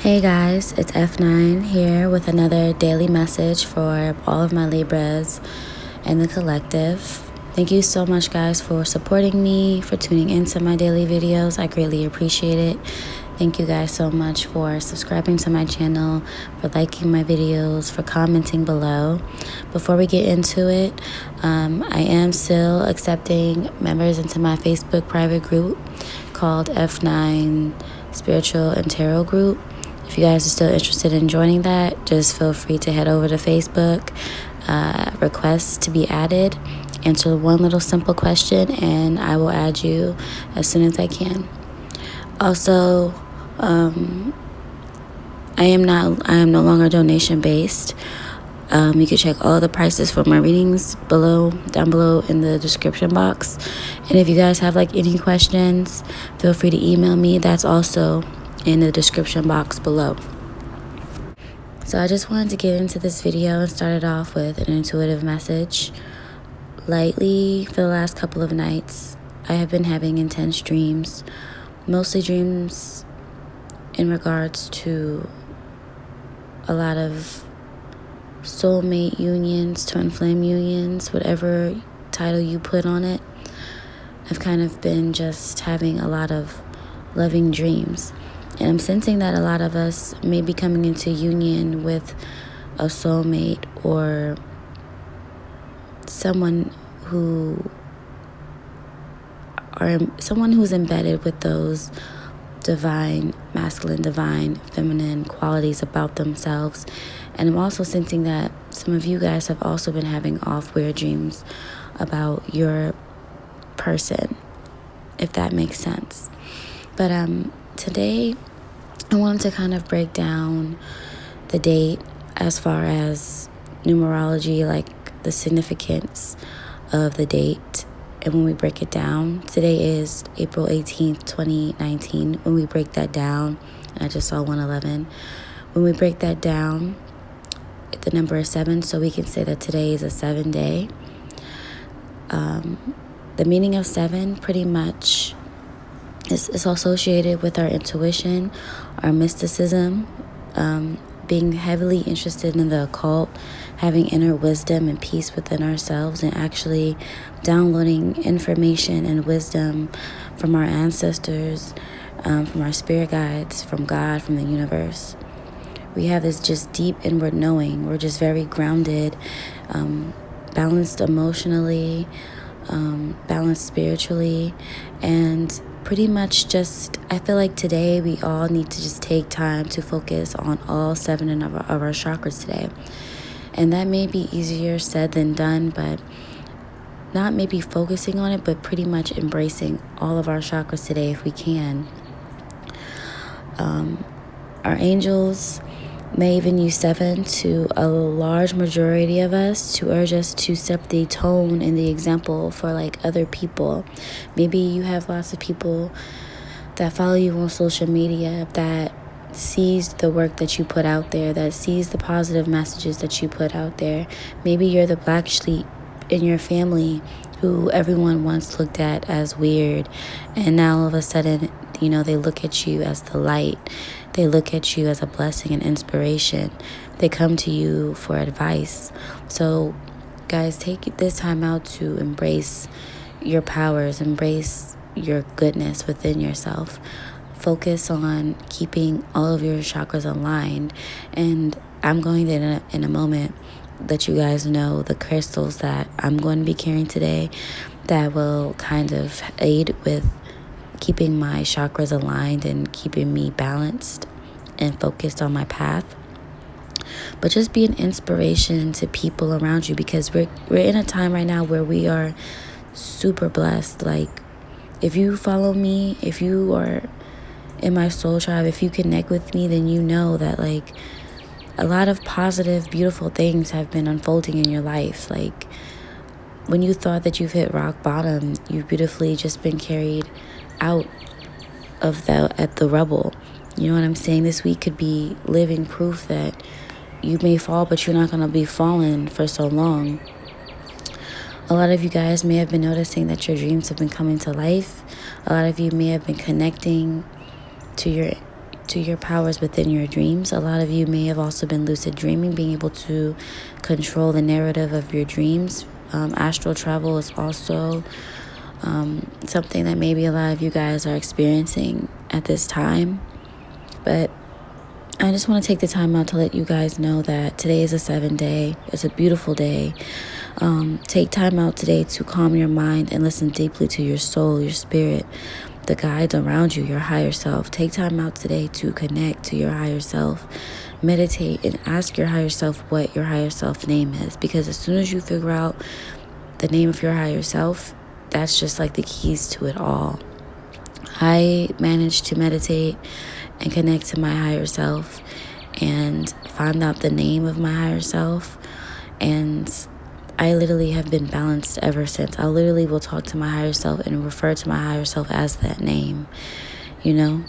Hey guys, it's F9 here with another daily message for all of my Libras and the collective. Thank you so much guys for supporting me, for tuning into my daily videos. I greatly appreciate it. Thank you guys so much for subscribing to my channel, for liking my videos, for commenting below. Before we get into it, I am still accepting members into my Facebook private group called F9 Spiritual and Tarot Group. If you guys are still interested in joining that, just feel free to head over to Facebook, request to be added, answer one little simple question, and I will add you as soon as I can. Also, I am no longer donation based. You can check all the prices for my readings down below in the description box. And if you guys have any questions, feel free to email me. That's also in the description box below. So I just wanted to get into this video and start it off with an intuitive message. Lately, for the last couple of nights, I have been having intense dreams, mostly dreams in regards to a lot of soulmate unions, twin flame unions, whatever title you put on it. I've kind of been just having a lot of loving dreams. And I'm sensing that a lot of us may be coming into union with a soulmate or someone who's embedded with those divine, masculine, divine, feminine qualities about themselves. And I'm also sensing that some of you guys have also been having weird dreams about your person, if that makes sense. But today, I wanted to kind of break down the date as far as numerology, like the significance of the date. And when we break it down, today is April 18th, 2019. When we break that down, and I just saw 111. When we break that down, the number is 7, so we can say that today is a 7 day. The meaning of 7 pretty much is associated with our intuition, our mysticism, being heavily interested in the occult, having inner wisdom and peace within ourselves, and actually downloading information and wisdom from our ancestors, from our spirit guides, from God, from the universe. We have this just deep inward knowing. We're just very grounded, balanced emotionally, balanced spiritually, and pretty much I feel like today we all need to just take time to focus on all 7 of our chakras today. And that may be easier said than done, but not maybe focusing on it, but pretty much embracing all of our chakras today if we can. Our angels may even use 7 to a large majority of us to urge us to set the tone and the example for other people. Maybe you have lots of people that follow you on social media that sees the work that you put out there, that sees the positive messages that you put out there. Maybe you're the black sheep in your family who everyone once looked at as weird, and now all of a sudden, they look at you as the light. They look at you as a blessing and inspiration. They come to you for advice. So, guys, take this time out to embrace your powers, embrace your goodness within yourself. Focus on keeping all of your chakras aligned. And I'm going to, in a moment, let you guys know the crystals that I'm going to be carrying today that will kind of aid with keeping my chakras aligned and keeping me balanced and focused on my path. But just be an inspiration to people around you, because we're in a time right now where we are super blessed. If you follow me, if you are in my soul tribe, if you connect with me, then you know that a lot of positive, beautiful things have been unfolding in your life. When you thought that you've hit rock bottom, you've beautifully just been carried out of at the rubble. You know what I'm saying? This week could be living proof that you may fall, but you're not going to be falling for so long. A lot of you guys may have been noticing that your dreams have been coming to life. A lot of you may have been connecting to to your powers within your dreams. A lot of you may have also been lucid dreaming, being able to control the narrative of your dreams. Astral travel is also something that maybe a lot of you guys are experiencing at this time. But I just want to take the time out to let you guys know that today is a 7th day. It's a beautiful day. Take time out today to calm your mind and listen deeply to your soul, your spirit, the guides around you, your higher self. Take time out today to connect to your higher self. Meditate and ask your higher self what your higher self name is. Because as soon as you figure out the name of your higher self, that's just like the keys to it all. I managed to meditate and connect to my higher self and find out the name of my higher self, and I literally have been balanced ever since. I literally will talk to my higher self and refer to my higher self as that name, you know.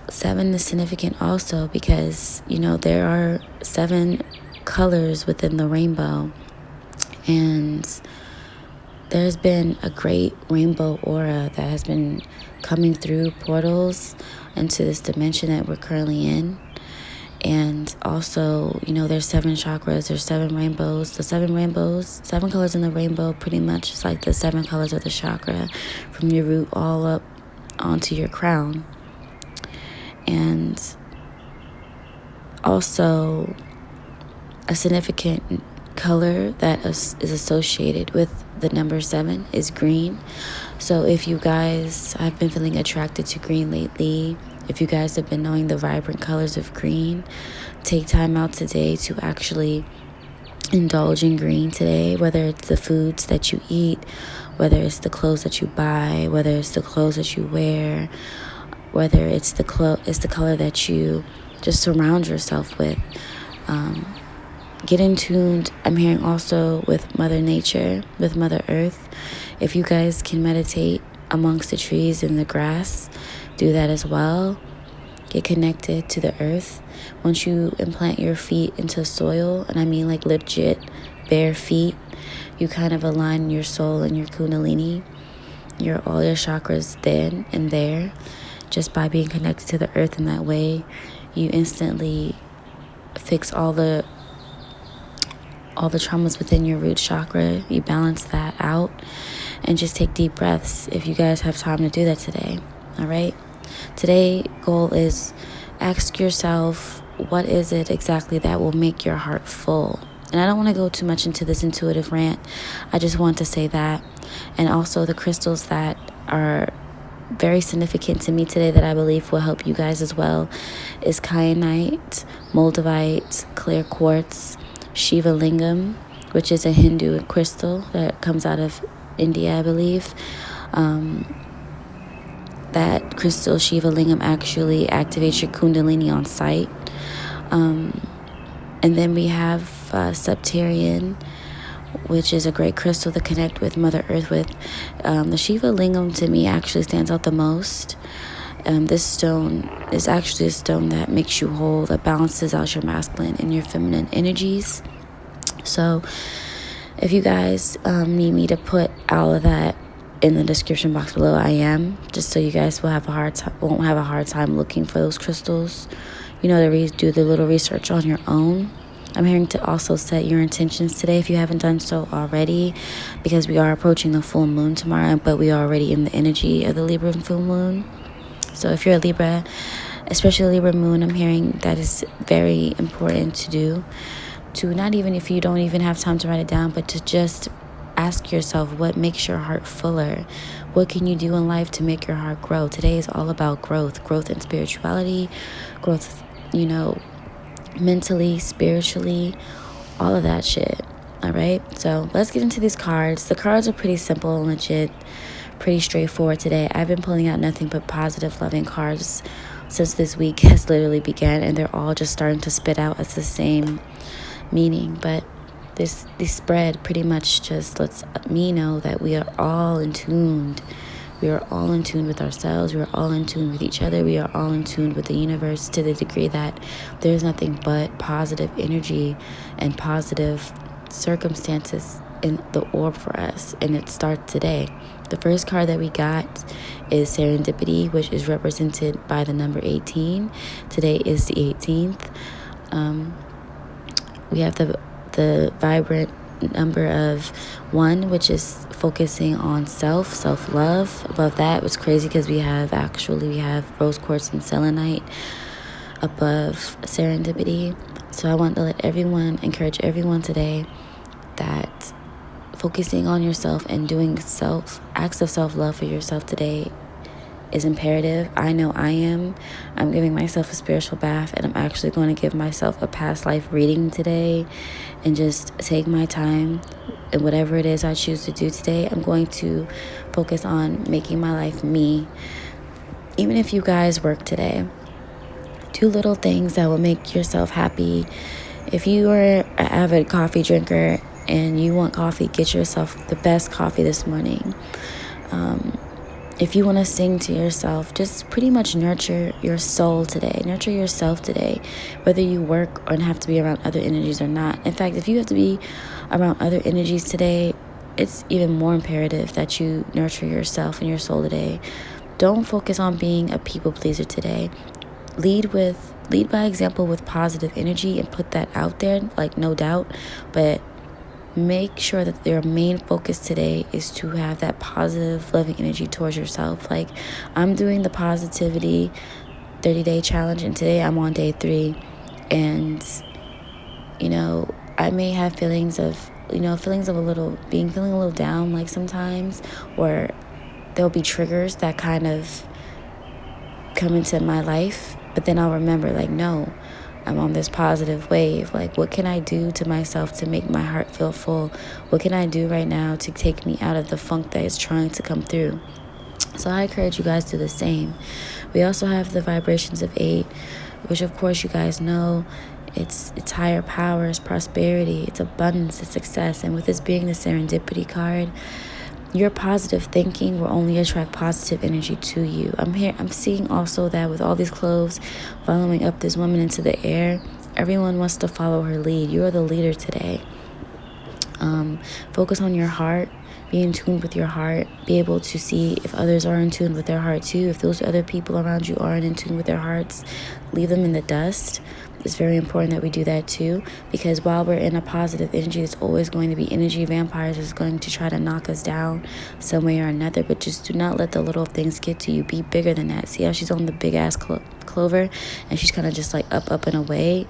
7 is significant also because, you know, there are 7 colors within the rainbow, and there's been a great rainbow aura that has been coming through portals into this dimension that we're currently in. And also, you know, there's 7 chakras, there's 7 rainbows. The 7 rainbows, 7 colors in the rainbow, pretty much is like the 7 colors of the chakra from your root all up onto your crown. And also a significant color that is associated with the number 7 is green. So if you guys have been feeling attracted to green lately, if you guys have been knowing the vibrant colors of green, take time out today to actually indulge in green today, whether it's the foods that you eat, whether it's the clothes that you buy, whether it's the clothes that you wear, whether it's the color that you just surround yourself with. Get in tuned, I'm hearing also, with Mother Nature, with Mother Earth. If you guys can meditate amongst the trees and the grass, do that as well. Get connected to the earth. Once you implant your feet into soil, and I mean like legit bare feet, you kind of align your soul and your kundalini, all your chakras then and there, just by being connected to the earth in that way. You instantly fix all the traumas within your root chakra. You balance that out, and just take deep breaths if you guys have time to do that today. All right. Today's goal is ask yourself, what is it exactly that will make your heart full? And I don't want to go too much into this intuitive rant. I just want to say that. And also the crystals that are very significant to me today that I believe will help you guys as well is kyanite, moldavite, clear quartz, shiva lingham, which is a Hindu crystal that comes out of India, I believe. That crystal, Shiva Lingam, actually activates your kundalini on sight. And then we have septarian, which is a great crystal to connect with Mother Earth with. The Shiva Lingam, to me, actually stands out the most. This stone is actually a stone that makes you whole, that balances out your masculine and your feminine energies. So if you guys need me to put all of that in the description box below, I am, just so you guys won't have a hard time looking for those crystals. You know, to do the little research on your own. I'm hearing to also set your intentions today if you haven't done so already, because we are approaching the full moon tomorrow, but we are already in the energy of the Libra full moon. So if you're a Libra, especially a Libra moon, I'm hearing that is very important to do. To not even, if you don't even have time to write it down, but to just ask yourself, what makes your heart fuller? What can you do in life to make your heart grow? Today is all about growth in spirituality, growth, you know, mentally, spiritually, all of that shit. All right, so let's get into these cards. The cards are pretty simple and legit, pretty straightforward today. I've been pulling out nothing but positive, loving cards since this week has literally began, and they're all just starting to spit out as the same meaning. But this spread pretty much just lets me know that we are all in tune. We are all in tune with ourselves. We are all in tune with each other. We are all in tune with the universe to the degree that there's nothing but positive energy and positive circumstances in the orb for us. And it starts today. The first card that we got is serendipity, which is represented by the number 18. Today is the 18th. We have the vibrant number of 1, which is focusing on self-love. Above that, it's crazy because we have rose quartz and selenite above serendipity. So I want to encourage everyone today that focusing on yourself and doing acts of self-love for yourself today is imperative. I know I am. I'm giving myself a spiritual bath, and I'm actually going to give myself a past life reading today and just take my time. And whatever it is I choose to do today, I'm going to focus on making my life me. Even if you guys work today, do little things that will make yourself happy. If you are an avid coffee drinker and you want coffee, get yourself the best coffee this morning. If you want to sing to yourself, just pretty much nurture your soul today. Nurture yourself today, whether you work or have to be around other energies or not. In fact, if you have to be around other energies today, it's even more imperative that you nurture yourself and your soul today. Don't focus on being a people pleaser today. Lead by example with positive energy and put that out there, like no doubt, but make sure that your main focus today is to have that positive, loving energy towards yourself. Like, I'm doing the positivity 30-day challenge, and today I'm on day 3. And, I may have feelings of a little feeling a little down, like sometimes, or there'll be triggers that kind of come into my life. But then I'll remember, like, no, I'm on this positive wave. Like, what can I do to myself to make my heart feel full? What can I do right now to take me out of the funk that is trying to come through? So I encourage you guys to do the same. We also have the vibrations of 8, which of course you guys know, it's higher power, it's prosperity, it's abundance, it's success. And with this being the serendipity card, your positive thinking will only attract positive energy to you. I'm seeing also that with all these clothes following up this woman into the air, everyone wants to follow her lead. You are the leader today. Focus on your heart. Be in tune with your heart. Be able to see if others are in tune with their heart too. If those other people around you aren't in tune with their hearts, leave them in the dust. It's very important that we do that too, because while we're in a positive energy, there's always going to be energy vampires that's going to try to knock us down some way or another. But just do not let the little things get to you. Be bigger than that. See how she's on the big ass clover, and she's kind of just like up and away.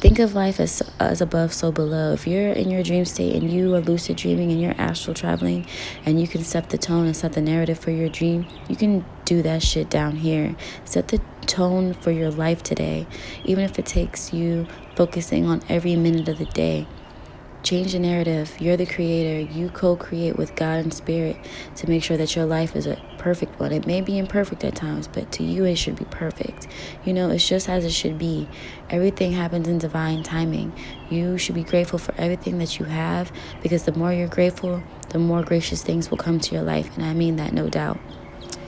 Think of life as above, so below. If you're in your dream state and you are lucid dreaming and you're astral traveling and you can set the tone and set the narrative for your dream, you can do that shit down here. Set the tone for your life today, even if it takes you focusing on every minute of the day. Change the narrative. You're the creator. You co-create with God and spirit to make sure that your life is a perfect one. It may be imperfect at times, but to you it should be perfect. It's just as it should be. Everything happens in divine timing. You should be grateful for everything that you have, because the more you're grateful, the more gracious things will come to your life. And I mean that, no doubt.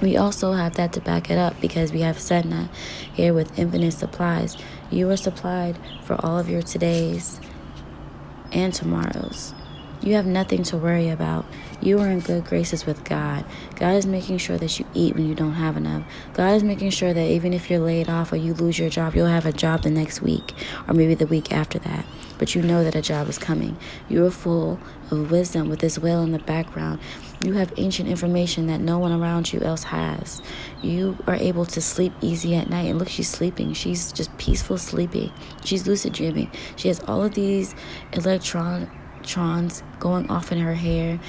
We also have that to back it up, because we have Sedna here with infinite supplies. You are supplied for all of your todays and tomorrows. You have nothing to worry about. You are in good graces with God. God is making sure that you eat when you don't have enough. God is making sure that even if you're laid off or you lose your job, you'll have a job the next week or maybe the week after that. But you know that a job is coming. You are full of wisdom with this whale in the background. You have ancient information that no one around you else has. You are able to sleep easy at night. And look, she's sleeping. She's just peaceful sleeping. She's lucid dreaming. She has all of these electrons going off in her hair.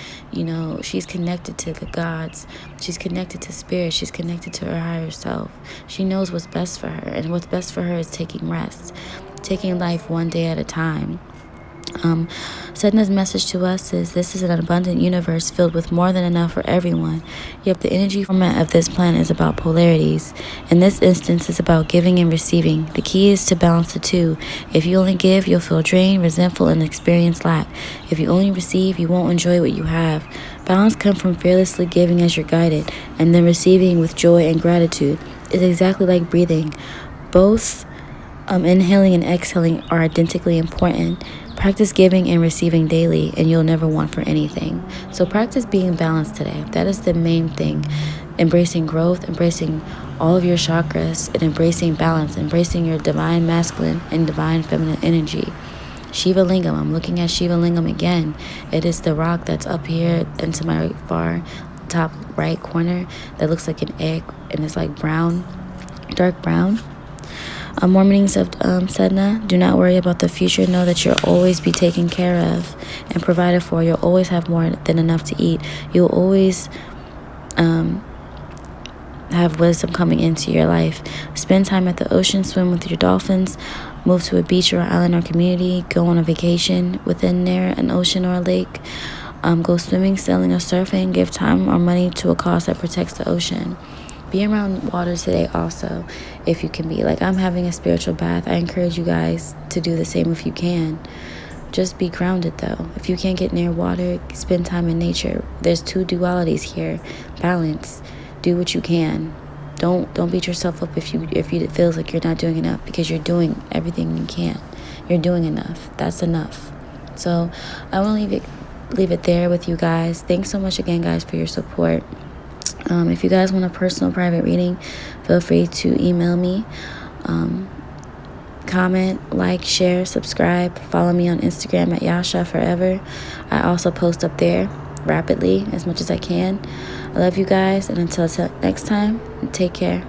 She's connected to the gods. She's connected to spirit. She's connected to her higher self. She knows what's best for her. And what's best for her is taking rest. Taking life one day at a time. Sedna's message to us is this is an abundant universe filled with more than enough for everyone. Yet the energy format of this planet is about polarities. In this instance, it's about giving and receiving. The key is to balance the two. If you only give, you'll feel drained, resentful, and experience lack. If you only receive, you won't enjoy what you have. Balance comes from fearlessly giving as you're guided, and then receiving with joy and gratitude. It's exactly like breathing. Both inhaling and exhaling are identically important. Practice giving and receiving daily, and you'll never want for anything. So practice being balanced today. That is the main thing. Embracing growth, embracing all of your chakras, and embracing balance, embracing your divine masculine and divine feminine energy. Shiva Lingam. I'm looking at Shiva Lingam again. It is the rock that's up here into my far top right corner that looks like an egg, and it's like brown, dark brown. More meanings of Sedna. Do not worry about the future. Know that you'll always be taken care of and provided for. You'll always have more than enough to eat. You'll always have wisdom coming into your life. Spend time at the ocean. Swim with your dolphins. Move to a beach or island or community. Go on a vacation within there, an ocean or a lake. Go swimming, sailing, or surfing. Give time or money to a cause that protects the ocean. Be around water today also, if you can be. Like, I'm having a spiritual bath. I encourage you guys to do the same if you can. Just be grounded, though. If you can't get near water, spend time in nature. There's 2 dualities here. Balance. Do what you can. Don't beat yourself up if it feels like you're not doing enough, because you're doing everything you can. You're doing enough. That's enough. So I want to leave it there with you guys. Thanks so much again, guys, for your support. If you guys want a personal private reading, feel free to email me. Comment, like, share, subscribe. Follow me on Instagram at Yasha Forever. I also post up there rapidly as much as I can. I love you guys, and until next time, take care.